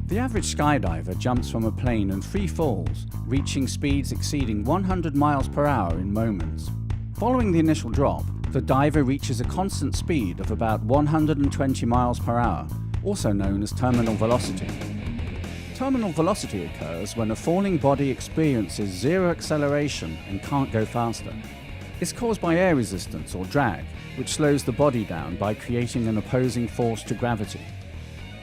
The average skydiver jumps from a plane in 3 falls, reaching speeds exceeding 100 miles per hour in moments. Following the initial drop, the diver reaches a constant speed of about 120 miles per hour, also known as terminal velocity. Terminal velocity occurs when a falling body experiences zero acceleration and can't go faster. It's caused by air resistance or drag, which slows the body down by creating an opposing force to gravity.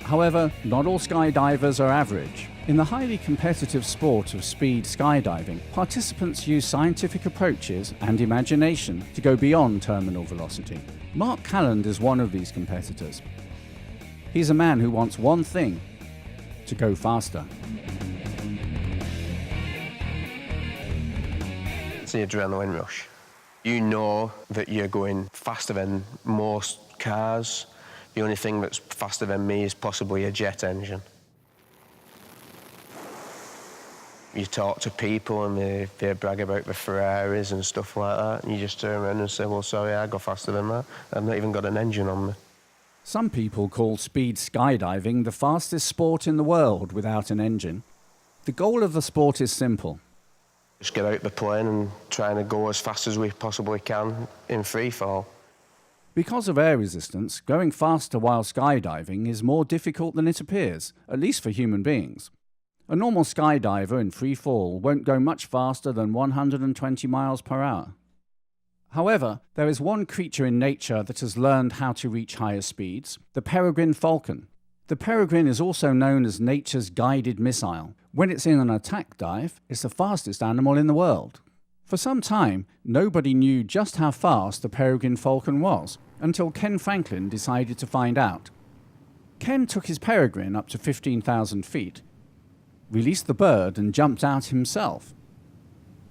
However, not all skydivers are average. In the highly competitive sport of speed skydiving, participants use scientific approaches and imagination to go beyond terminal velocity. Mark Calland is one of these competitors. He's a man who wants one thing: to go faster. It's the adrenaline rush. You know that you're going faster than most cars. The only thing that's faster than me is possibly a jet engine. You talk to people and they brag about the Ferraris and stuff like that, and you just turn around and say, well, sorry, I go faster than that. I've not even got an engine on me. Some people call speed skydiving the fastest sport in the world without an engine. The goal of the sport is simple. Just get out the plane and try and go as fast as we possibly can in free fall. Because of air resistance, going faster while skydiving is more difficult than it appears, at least for human beings. A normal skydiver in free fall won't go much faster than 120 miles per hour. However, there is one creature in nature that has learned how to reach higher speeds: the peregrine falcon. The peregrine is also known as nature's guided missile. When it's in an attack dive, it's the fastest animal in the world. For some time, nobody knew just how fast the peregrine falcon was, until Ken Franklin decided to find out. Ken took his peregrine up to 15,000 feet, released the bird and jumped out himself.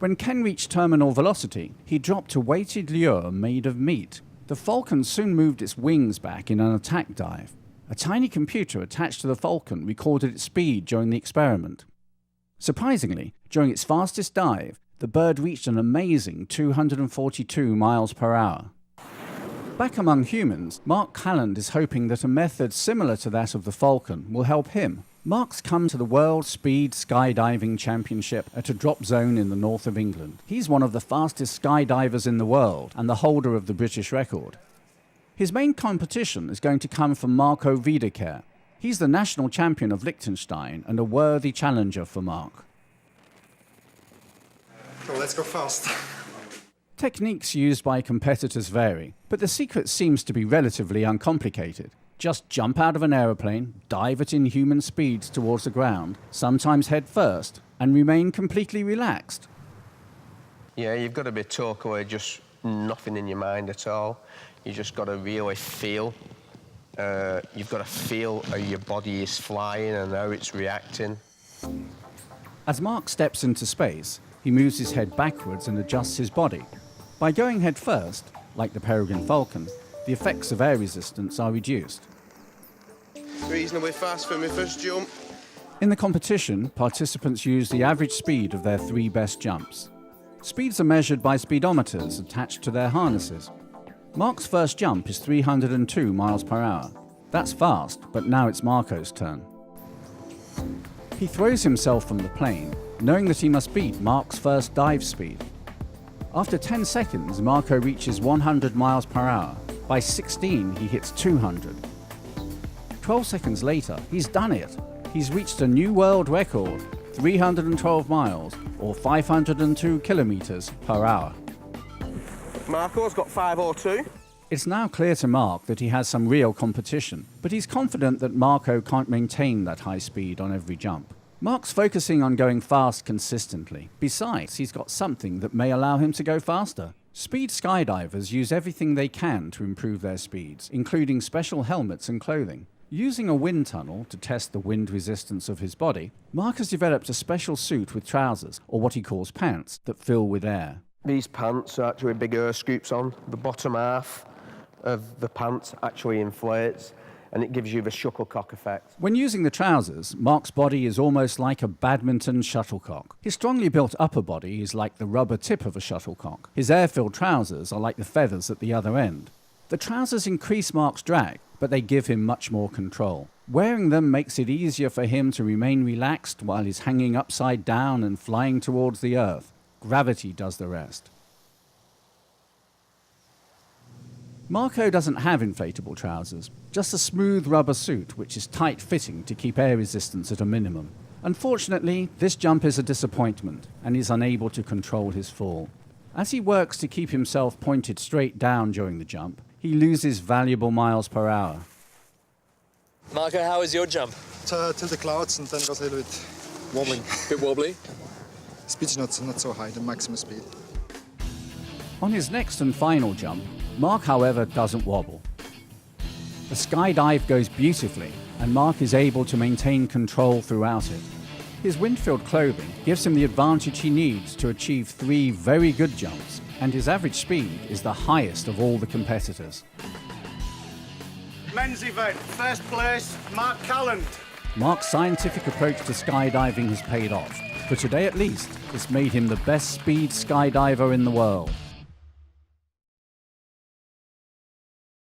When Ken reached terminal velocity, he dropped a weighted lure made of meat. The falcon soon moved its wings back in an attack dive. A tiny computer attached to the falcon recorded its speed during the experiment. Surprisingly, during its fastest dive, the bird reached an amazing 242 miles per hour. Back among humans, Mark Calland is hoping that a method similar to that of the falcon will help him. Mark's come to the World Speed Skydiving Championship at a drop zone in the north of England. He's one of the fastest skydivers in the world and the holder of the British record. His main competition is going to come from Marco Wiedeker. He's the national champion of Liechtenstein and a worthy challenger for Mark. So let's go fast. Techniques used by competitors vary, but the secret seems to be relatively uncomplicated. Just jump out of an aeroplane, dive at inhuman speeds towards the ground, sometimes head first, and remain completely relaxed. Yeah, you've got to be totally just nothing in your mind at all. You just got to really feel. You've got to feel how your body is flying and how it's reacting. As Mark steps into space, he moves his head backwards and adjusts his body. By going head first, like the peregrine falcon, the effects of air resistance are reduced. Reasonably fast for my first jump. In the competition, participants use the average speed of their 3 best jumps. Speeds are measured by speedometers attached to their harnesses. Mark's first jump is 302 miles per hour. That's fast, but now it's Marco's turn. He throws himself from the plane, knowing that he must beat Mark's first dive speed. After 10 seconds, Marco reaches 100 miles per hour. By 16, he hits 200. 12 seconds later, he's done it. He's reached a new world record, 312 miles, or 502 kilometers per hour. Marco's got 502. It's now clear to Mark that he has some real competition, but he's confident that Marco can't maintain that high speed on every jump. Mark's focusing on going fast consistently. Besides, he's got something that may allow him to go faster. Speed skydivers use everything they can to improve their speeds, including special helmets and clothing. Using a wind tunnel to test the wind resistance of his body, Mark has developed a special suit with trousers, or what he calls pants, that fill with air. These pants are actually big air scoops on. The bottom half of the pants actually inflates, and it gives you the shuttlecock effect. When using the trousers, Mark's body is almost like a badminton shuttlecock. His strongly built upper body is like the rubber tip of a shuttlecock. His air-filled trousers are like the feathers at the other end. The trousers increase Mark's drag, but they give him much more control. Wearing them makes it easier for him to remain relaxed while he's hanging upside down and flying towards the earth. Gravity does the rest. Marco doesn't have inflatable trousers, just a smooth rubber suit which is tight-fitting to keep air resistance at a minimum. Unfortunately, this jump is a disappointment and he's unable to control his fall. As he works to keep himself pointed straight down during the jump, he loses valuable miles per hour. Marco, how was your jump? To the clouds and then got a little bit wobbling. Bit wobbly? Speed's not so high, the maximum speed. On his next and final jump, Mark, however, doesn't wobble. The skydive goes beautifully, and Mark is able to maintain control throughout it. His wind-filled clothing gives him the advantage he needs to achieve 3 very good jumps, and his average speed is the highest of all the competitors. Men's event, first place, Mark Calland. Mark's scientific approach to skydiving has paid off. For today at least, it's made him the best speed skydiver in the world.